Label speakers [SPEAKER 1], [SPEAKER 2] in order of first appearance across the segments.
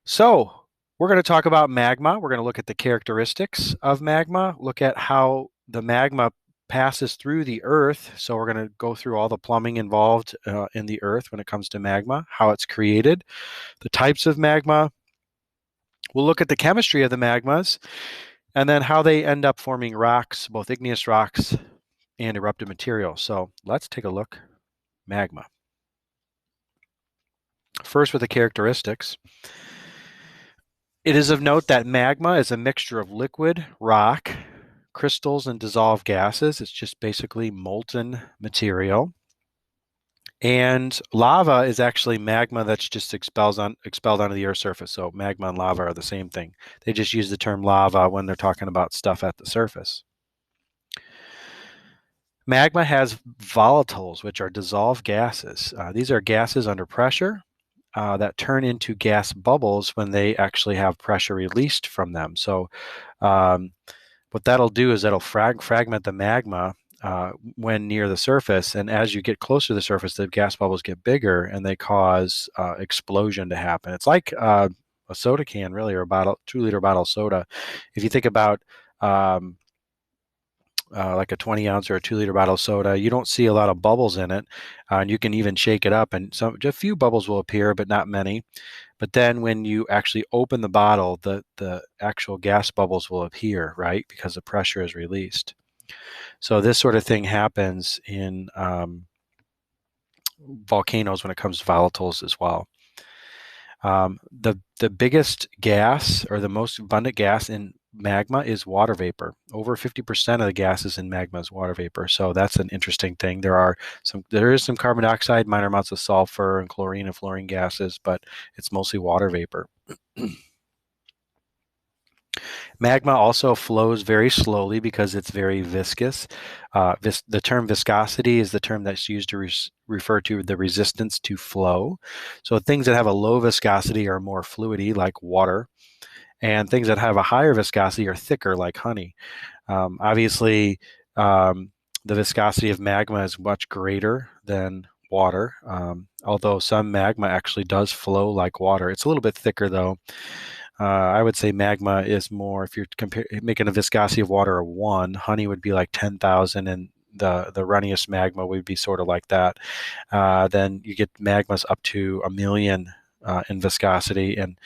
[SPEAKER 1] So we're going to talk about magma. We're going to look at the characteristics of magma, look at how the magma passes through the earth. So we're going to go through all the plumbing involved in the earth when it comes to magma, how it's created, the types of magma. We'll look at the chemistry of the magmas, and then how they end up forming rocks, both igneous rocks and eruptive material. So let's take a look. Magma. First, with the characteristics. It is of note that magma is a mixture of liquid, rock, crystals, and dissolved gases. It's just basically molten material. And lava is actually magma that's just expelled onto the Earth's surface. So magma and lava are the same thing. They just use the term lava when they're talking about stuff at the surface. Magma has volatiles, which are dissolved gases. These are gases under pressure that turn into gas bubbles when they actually have pressure released from them. So what that'll do is it'll fragment the magma when near the surface, and as you get closer to the surface, the gas bubbles get bigger and they cause explosion to happen. It's like a soda can, really, or a 2-liter bottle of soda. If you think about like a 20-ounce or a 2-liter bottle of soda, you don't see a lot of bubbles in it, and you can even shake it up, and a few bubbles will appear, but not many. But then when you actually open the bottle, the actual gas bubbles will appear, right? Because the pressure is released. So this sort of thing happens in volcanoes when it comes to volatiles as well. The biggest gas, or the most abundant gas in magma, is water vapor. Over 50% of the gases in magma is water vapor. So that's an interesting thing. There is some carbon dioxide, minor amounts of sulfur and chlorine and fluorine gases, but it's mostly water vapor. Magma also flows very slowly because it's very viscous. The term viscosity is the term that's used to refer to the resistance to flow. So things that have a low viscosity are more fluidy, like water, and things that have a higher viscosity are thicker, like honey. Obviously, the viscosity of magma is much greater than water, although some magma actually does flow like water. It's a little bit thicker, though. I would say magma is more, if you're making a viscosity of water of 1, honey would be like 10,000, and the runniest magma would be sort of like that. Then you get magmas up to 1,000,000 in viscosity. And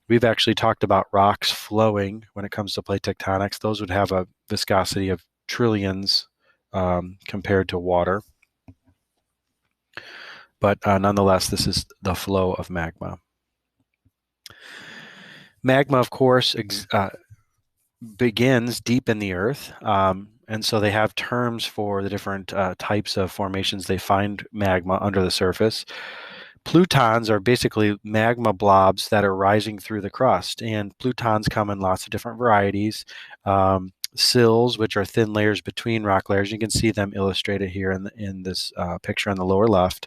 [SPEAKER 1] we've actually talked about rocks flowing when it comes to plate tectonics. Those would have a viscosity of trillions compared to water. But nonetheless, this is the flow of magma. Magma, of course, begins deep in the earth. And so they have terms for the different types of formations they find magma under the surface. Plutons are basically magma blobs that are rising through the crust, and plutons come in lots of different varieties. Sills, which are thin layers between rock layers. You can see them illustrated here in this picture on the lower left.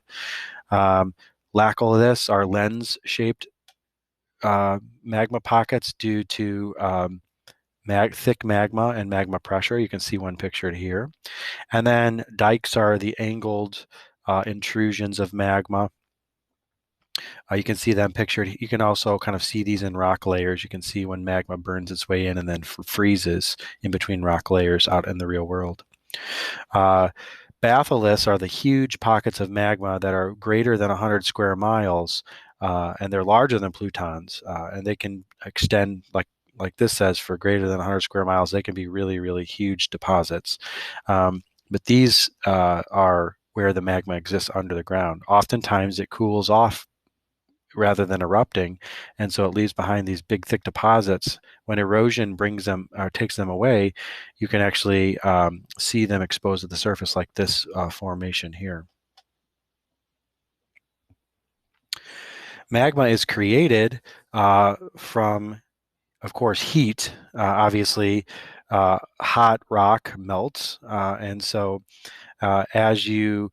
[SPEAKER 1] Laccoliths are lens-shaped magma pockets due to thick magma and magma pressure. You can see one pictured here. And then dikes are the angled intrusions of magma. You can see them pictured. You can also kind of see these in rock layers. You can see when magma burns its way in and then freezes in between rock layers out in the real world. Batholiths are the huge pockets of magma that are greater than 100 square miles, and they're larger than plutons, and they can extend, like this says, for greater than 100 square miles. They can be really, really huge deposits. But these are where the magma exists under the ground. Oftentimes it cools off rather than erupting, and so it leaves behind these big, thick deposits. When erosion brings them or takes them away, you can actually see them exposed to the surface, like this formation here. Magma is created from, of course, heat. Obviously, hot rock melts, and so as you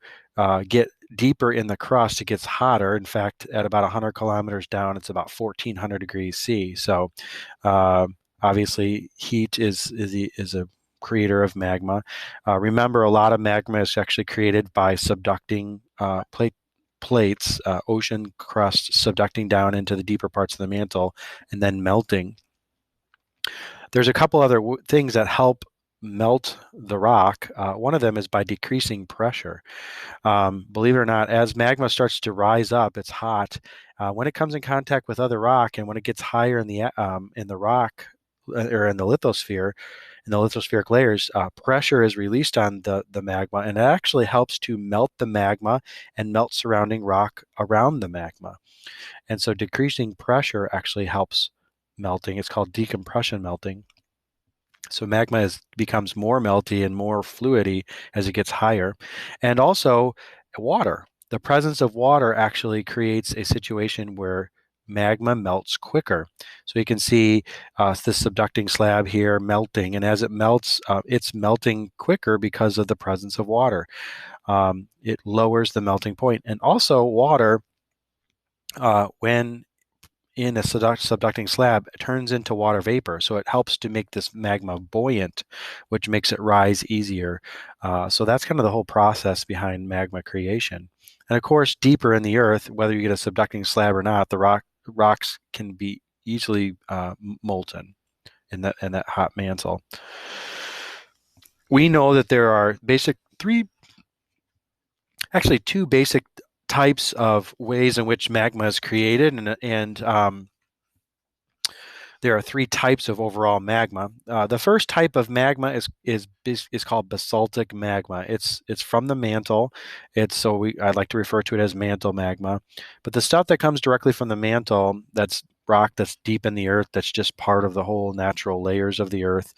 [SPEAKER 1] get deeper in the crust, it gets hotter. In fact, at about 100 kilometers down, it's about 1,400 degrees C. So obviously, heat is a creator of magma. Remember, a lot of magma is actually created by subducting plate plates, ocean crust subducting down into the deeper parts of the mantle and then melting. There's a couple other things that help melt the rock. One of them is by decreasing pressure. Believe it or not, as magma starts to rise up, it's hot. When it comes in contact with other rock, and when it gets higher in the rock or in the lithosphere, in the lithospheric layers, pressure is released on the magma, and it actually helps to melt the magma and melt surrounding rock around the magma. And so decreasing pressure actually helps melting. It's called decompression melting. So magma becomes more melty and more fluidy as it gets higher. And also water. The presence of water actually creates a situation where magma melts quicker. So you can see this subducting slab here melting, and as it melts, it's melting quicker because of the presence of water. It lowers the melting point. And also water, when in a subducting slab, it turns into water vapor. So it helps to make this magma buoyant, which makes it rise easier. So that's kind of the whole process behind magma creation. And of course, deeper in the earth, whether you get a subducting slab or not, the rocks can be easily molten in that hot mantle. We know that there are two basic types of ways in which magma is created, and there are three types of overall magma. The first type of magma is called basaltic magma. It's from the mantle. I'd like to refer to it as mantle magma. But the stuff that comes directly from the mantle, that's rock that's deep in the earth, that's just part of the whole natural layers of the earth.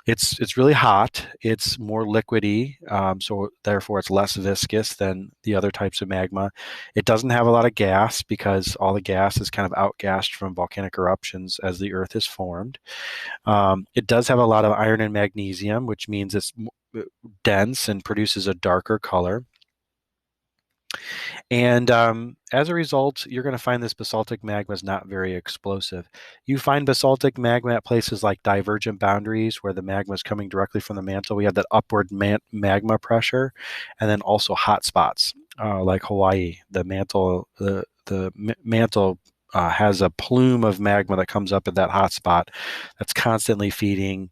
[SPEAKER 1] It's really hot. It's more liquidy, so therefore it's less viscous than the other types of magma. It doesn't have a lot of gas because all the gas is kind of outgassed from volcanic eruptions as the Earth is formed. It does have a lot of iron and magnesium, which means it's dense and produces a darker color. And as a result, you're going to find this basaltic magma is not very explosive. You find basaltic magma at places like divergent boundaries where the magma is coming directly from the mantle. We have that upward magma pressure, and then also hot spots like Hawaii. The mantle has a plume of magma that comes up at that hot spot that's constantly feeding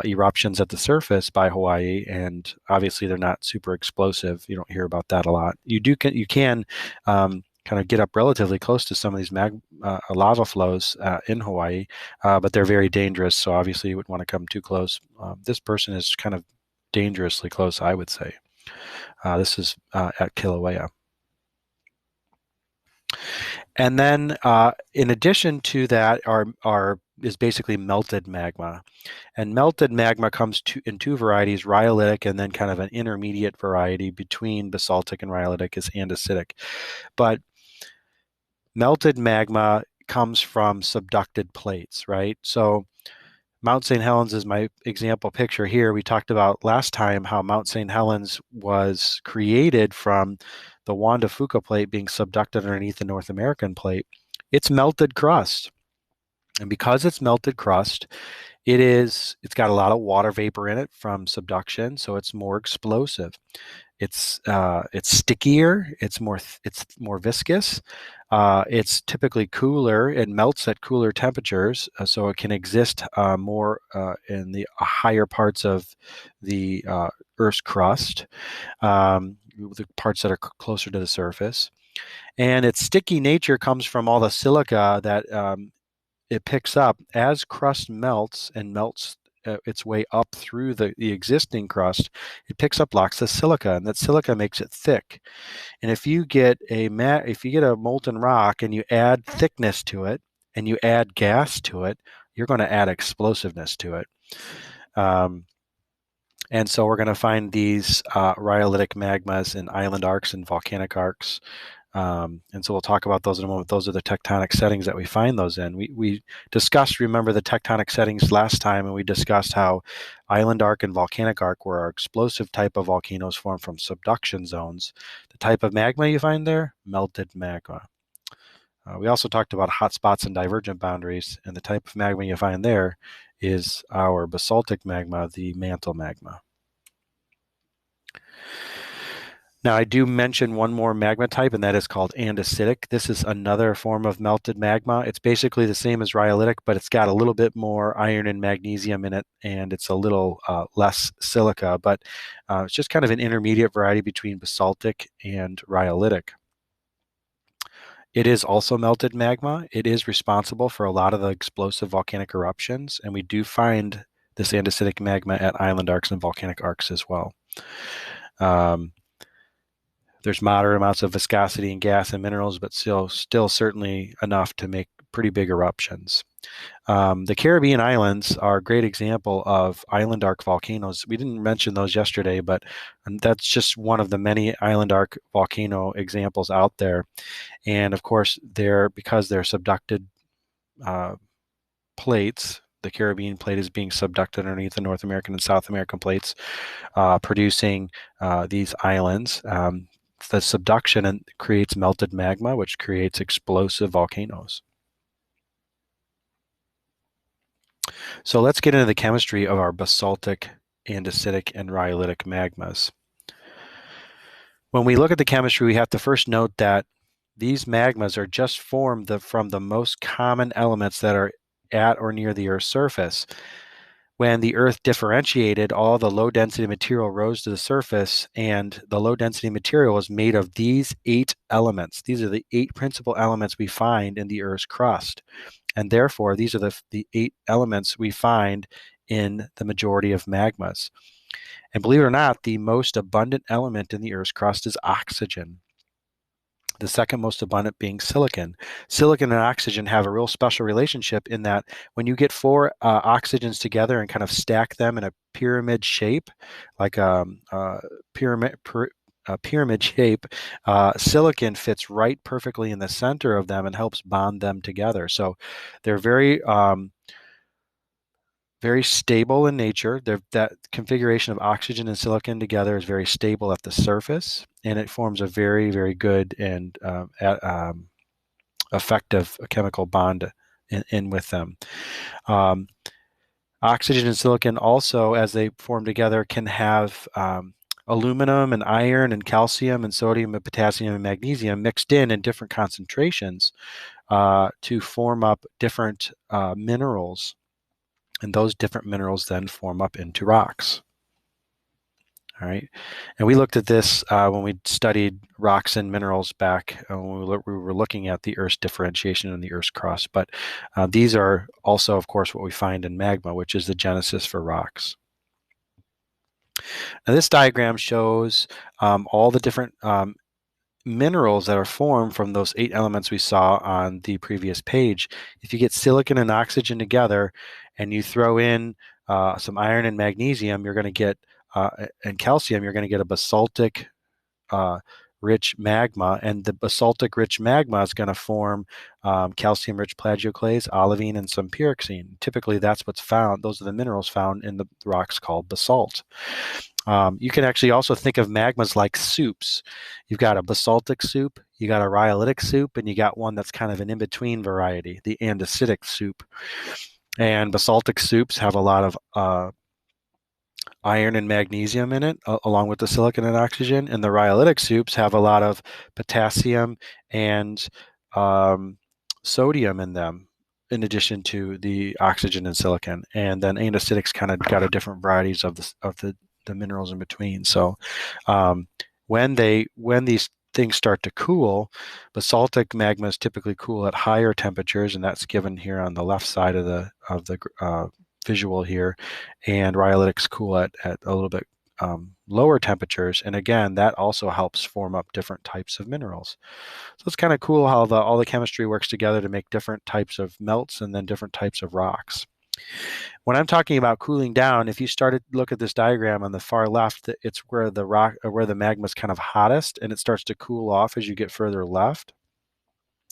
[SPEAKER 1] eruptions at the surface by Hawaii, and obviously they're not super explosive. You don't hear about that a lot. You can kind of get up relatively close to some of these lava flows in Hawaii, but they're very dangerous. So obviously you wouldn't want to come too close. This person is kind of dangerously close, I would say. This is at Kilauea. And then, in addition to that, is basically melted magma. And melted magma comes in two varieties, rhyolitic and then kind of an intermediate variety between basaltic and rhyolitic is andesitic. But melted magma comes from subducted plates, right? So Mount St. Helens is my example picture here. We talked about last time how Mount St. Helens was created from the Juan de Fuca plate being subducted underneath the North American plate. It's melted crust. And because it's melted crust, it's got a lot of water vapor in it from subduction, so it's more explosive. It's stickier. It's more viscous. It's typically cooler. It melts at cooler temperatures, so it can exist more in the higher parts of the Earth's crust, the parts that are closer to the surface. And its sticky nature comes from all the silica that it picks up as crust melts and melts its way up through the existing crust. It picks up lots of silica, and that silica makes it thick. And if you get a molten rock and you add thickness to it and you add gas to it, you're going to add explosiveness to it. And so we're going to find these rhyolitic magmas in island arcs and volcanic arcs. And so we'll talk about those in a moment. Those are the tectonic settings that we find those in. We discussed, remember, the tectonic settings last time, and we discussed how island arc and volcanic arc were our explosive type of volcanoes formed from subduction zones. The type of magma you find there, melted magma. We also talked about hot spots and divergent boundaries, and the type of magma you find there is our basaltic magma, the mantle magma. Now, I do mention one more magma type, and that is called andesitic. This is another form of melted magma. It's basically the same as rhyolitic, but it's got a little bit more iron and magnesium in it, and it's a little less silica, but it's just kind of an intermediate variety between basaltic and rhyolitic. It is also melted magma. It is responsible for a lot of the explosive volcanic eruptions, and we do find this andesitic magma at island arcs and volcanic arcs as well. Um, there's moderate amounts of viscosity in gas and minerals, but still certainly enough to make pretty big eruptions. The Caribbean islands are a great example of island arc volcanoes. We didn't mention those yesterday, but that's just one of the many island arc volcano examples out there. And of course, because they're subducted uh, plates. The Caribbean plate is being subducted underneath the North American and South American plates, producing these islands. The subduction creates melted magma, which creates explosive volcanoes. So let's get into the chemistry of our basaltic, andesitic, and rhyolitic magmas. When we look at the chemistry, we have to first note that these magmas are just formed from the most common elements that are at or near the Earth's surface. When the Earth differentiated, all the low density material rose to the surface, and the low density material is made of these 8 elements. These are the 8 principal elements we find in the Earth's crust. And therefore, these are the 8 elements we find in the majority of magmas. And believe it or not, the most abundant element in the Earth's crust is oxygen. The second most abundant being silicon. Silicon and oxygen have a real special relationship in that when you get 4 oxygens together and kind of stack them in a pyramid shape, like pyramid, a pyramid shape, silicon fits right perfectly in the center of them and helps bond them together. So they're very stable in nature. That configuration of oxygen and silicon together is very stable at the surface, and it forms a very, very good and effective chemical bond in with them. Um, Oxygen and silicon also, as they form together, can have aluminum and iron and calcium and sodium and potassium and magnesium mixed in different concentrations to form up different minerals. And those different minerals then form up into rocks. All right. And we looked at this when we studied rocks and minerals back when we were looking at the Earth's differentiation in the Earth's crust. But these are also, of course, what we find in magma, which is the genesis for rocks. Now, this diagram shows all the different minerals that are formed from those 8 elements we saw on the previous page. If you get silicon and oxygen together and you throw in some iron and magnesium, you're going to get and calcium, you're going to get a basaltic rich magma, and the basaltic rich magma is going to form calcium rich plagioclase, olivine, and some pyroxene. Typically, that's what's found. Those are the minerals found in the rocks called basalt. You can actually also think of magmas like soups. You've got a basaltic soup, you got a rhyolitic soup, and you got one that's kind of an in-between variety, the andesitic soup. And basaltic soups have a lot of iron and magnesium in it, along with the silicon and oxygen. And the rhyolitic soups have a lot of potassium and sodium in them, in addition to the oxygen and silicon. And then andesitics kind of got a different varieties of the minerals in between. So when these things start to cool, basaltic magmas typically cool at higher temperatures, and that's given here on the left side of the visual here, and rhyolitics cool at a little bit lower temperatures, and again that also helps form up different types of minerals. So it's kind of cool how all the chemistry works together to make different types of melts and then different types of rocks. When I'm talking about cooling down, if you started to look at this diagram on the far left, it's where the magma is kind of hottest, and it starts to cool off as you get further left.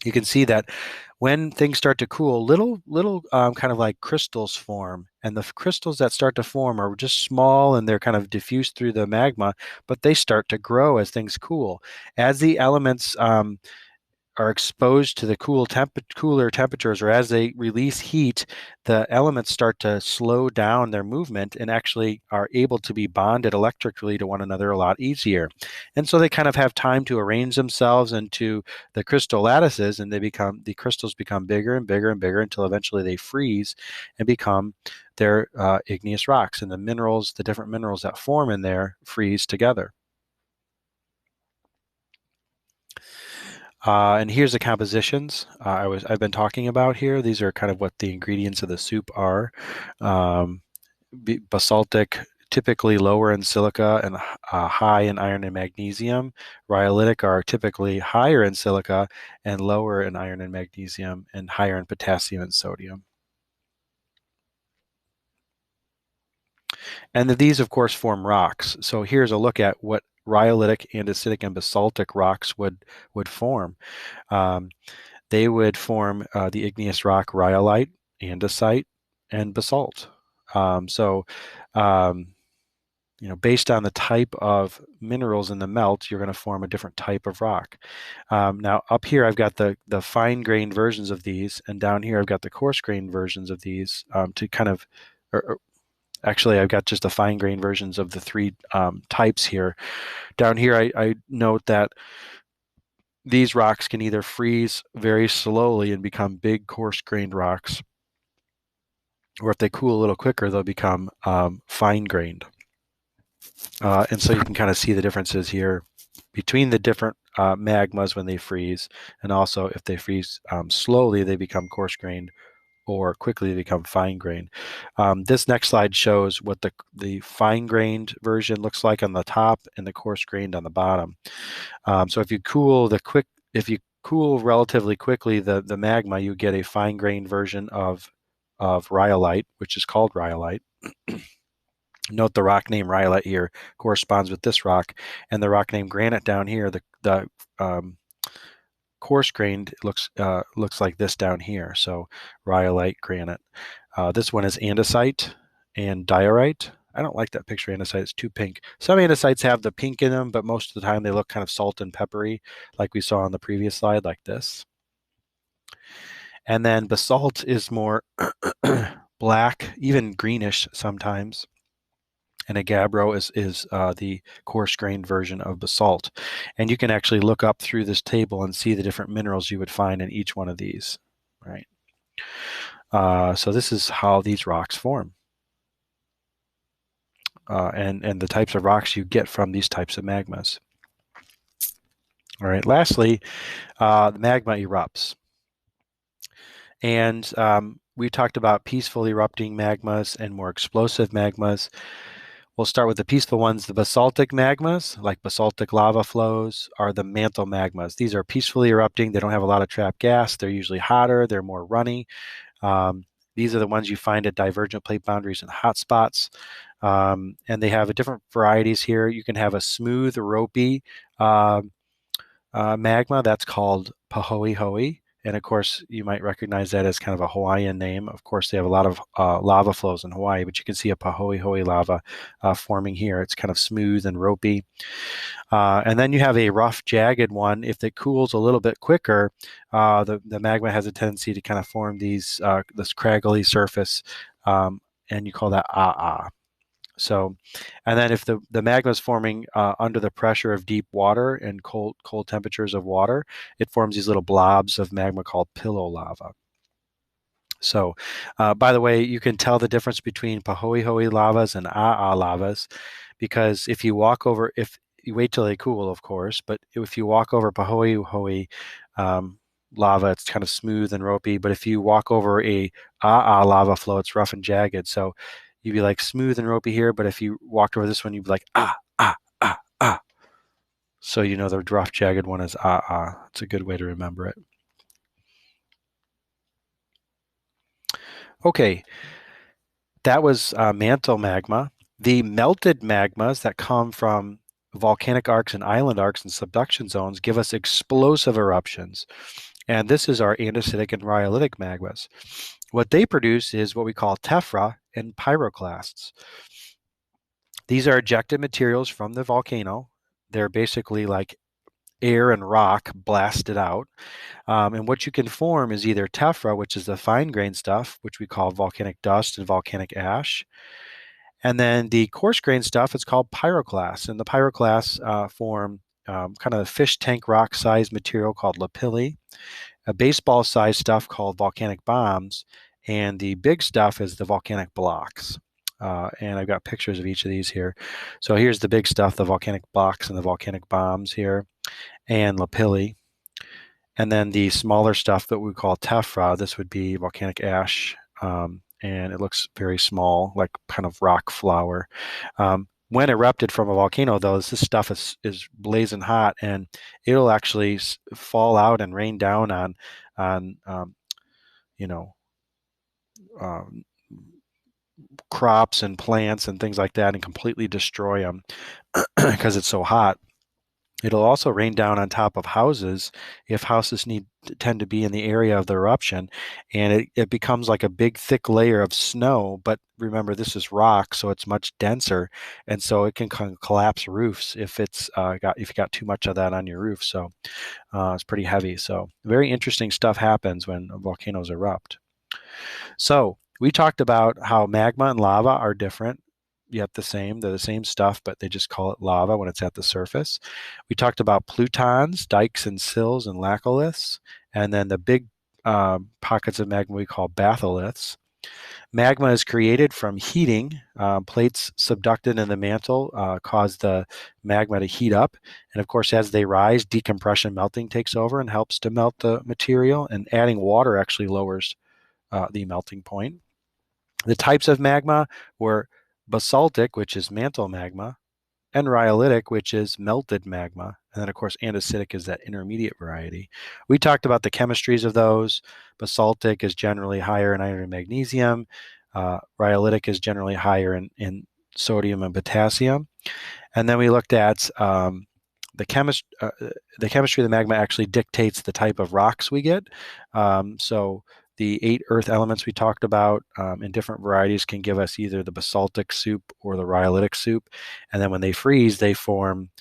[SPEAKER 1] You can see that when things start to cool, little kind of like crystals form, and the crystals that start to form are just small and they're kind of diffused through the magma, but they start to grow as things cool. As the elements are exposed to the cooler temperatures, or as they release heat, the elements start to slow down their movement and actually are able to be bonded electrically to one another a lot easier. And so they kind of have time to arrange themselves into the crystal lattices, and the crystals become bigger and bigger and bigger until eventually they freeze and become their igneous rocks. And the different minerals that form in there freeze together. And here's the compositions I've been talking about here. These are kind of what the ingredients of the soup are. Um, Basaltic, typically lower in silica and high in iron and magnesium. Rhyolitic are typically higher in silica and lower in iron and magnesium, and higher in potassium and sodium. And these, of course, form rocks. So here's a look at what rhyolitic, andesitic, and basaltic rocks would form. Um, they would form the igneous rock rhyolite, andesite, and basalt. So, um, based on the type of minerals in the melt, you're going to form a different type of rock. Now, up here, I've got the fine-grained versions of these, and down here, I've got the coarse-grained versions of these to kind of, actually, I've got just the fine-grained versions of the three types here. Down here, I note that these rocks can either freeze very slowly and become big, coarse-grained rocks, or if they cool a little quicker, they'll become fine-grained. And so you can kind of see the differences here between the different magmas when they freeze, and also if they freeze slowly, they become coarse-grained, or quickly they become fine-grained. This next slide shows what the fine-grained version looks like on the top and the coarse-grained on the bottom. So if you cool relatively quickly the magma, you get a fine-grained version of rhyolite, which is called rhyolite. Note the rock name rhyolite here corresponds with this rock, and the rock name granite down here, the coarse-grained looks like this down here. So rhyolite, granite. This one is andesite and diorite. I don't like that picture of andesite. It's too pink. Some andesites have the pink in them, but most of the time they look kind of salt and peppery, like we saw on the previous slide, like this. And then basalt is more black, even greenish sometimes. And a gabbro is the coarse-grained version of basalt. And you can actually look up through this table and see the different minerals you would find in each one of these, right? So this is how these rocks form. And the types of rocks you get from these types of magmas. All right, lastly, the magma erupts. And we talked about peaceful erupting magmas and more explosive magmas. We'll start with the peaceful ones. The basaltic magmas, like basaltic lava flows, are the mantle magmas. These are peacefully erupting. They don't have a lot of trapped gas. They're usually hotter. They're more runny. These are the ones you find at divergent plate boundaries and hotspots. And they have different varieties here. You can have a smooth, ropey magma. That's called pahoehoe. And of course, you might recognize that as kind of a Hawaiian name. Of course, they have a lot of lava flows in Hawaii, but you can see a pahoehoe lava forming here. It's kind of smooth and ropey. And then you have a rough, jagged one. If it cools a little bit quicker, the magma has a tendency to kind of form this craggly surface, and you call that ah. So, and then if the magma is forming under the pressure of deep water and cold temperatures of water, it forms these little blobs of magma called pillow lava. So, by the way, you can tell the difference between pahoehoe lavas and lavas, because if you wait till they cool, of course, but if you walk over pahoehoe lava, it's kind of smooth and ropey. But if you walk over a lava flow, it's rough and jagged. So you'd be like smooth and ropey here, but if you walked over this one, you'd be like ah. So the rough, jagged one is It's a good way to remember it. Okay, that was mantle magma. The melted magmas that come from volcanic arcs and island arcs and subduction zones give us explosive eruptions. And this is our andesitic and rhyolitic magmas. What they produce is what we call tephra and pyroclasts. These are ejected materials from the volcano. They're basically like air and rock blasted out. And what you can form is either tephra, which is the fine grained stuff, which we call volcanic dust and volcanic ash. And then the coarse grained stuff, it's called pyroclasts. And the pyroclasts form kind of a fish tank rock sized material called lapilli, a baseball sized stuff called volcanic bombs, and the big stuff is the volcanic blocks. And I've got pictures of each of these here. So here's the big stuff, the volcanic blocks and the volcanic bombs here, and lapilli. And then the smaller stuff that we call tephra, this would be volcanic ash, and it looks very small, like kind of rock flour. When erupted from a volcano, though, this stuff is blazing hot, and it'll actually fall out and rain down on you know um, crops and plants and things like that, and completely destroy them because it's so hot. It'll also rain down on top of houses if houses tend to be in the area of the eruption, and it becomes like a big thick layer of snow. But remember, this is rock, so it's much denser, and so it can collapse roofs if if you got too much of that on your roof. So it's pretty heavy. So very interesting stuff happens when volcanoes erupt. So we talked about how magma and lava are different, yet the same. They're the same stuff, but they just call it lava when it's at the surface. We talked about plutons, dikes and sills and laccoliths, and then the big pockets of magma we call batholiths. Magma is created from heating. Plates subducted in the mantle cause the magma to heat up. And of course, as they rise, decompression melting takes over and helps to melt the material. And adding water actually lowers the melting point. The types of magma were basaltic, which is mantle magma, and rhyolitic, which is melted magma. And then, of course, andesitic is that intermediate variety. We talked about the chemistries of those. Basaltic is generally higher in iron and magnesium. Rhyolitic is generally higher in sodium and potassium. And then we looked at the chemistry of the magma actually dictates the type of rocks we get. So the 8 earth elements we talked about in different varieties can give us either the basaltic soup or the rhyolitic soup. And then when they freeze, they form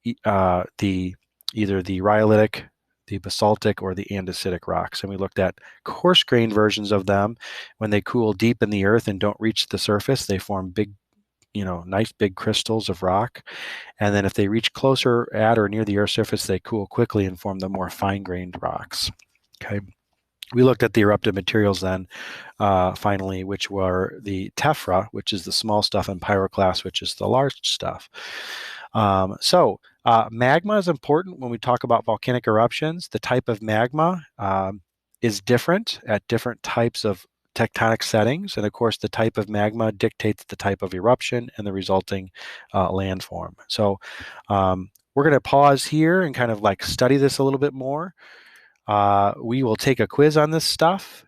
[SPEAKER 1] either the rhyolitic, the basaltic, or the andesitic rocks. And we looked at coarse grained versions of them. When they cool deep in the earth and don't reach the surface, they form big, nice big crystals of rock. And then if they reach closer at or near the Earth's surface, they cool quickly and form the more fine-grained rocks. Okay. We looked at the eruptive materials then, finally, which were the tephra, which is the small stuff, and pyroclast, which is the large stuff. Magma is important when we talk about volcanic eruptions. The type of magma is different at different types of tectonic settings. And of course, the type of magma dictates the type of eruption and the resulting landform. So we're going to pause here and kind of like study this a little bit more. We will take a quiz on this stuff.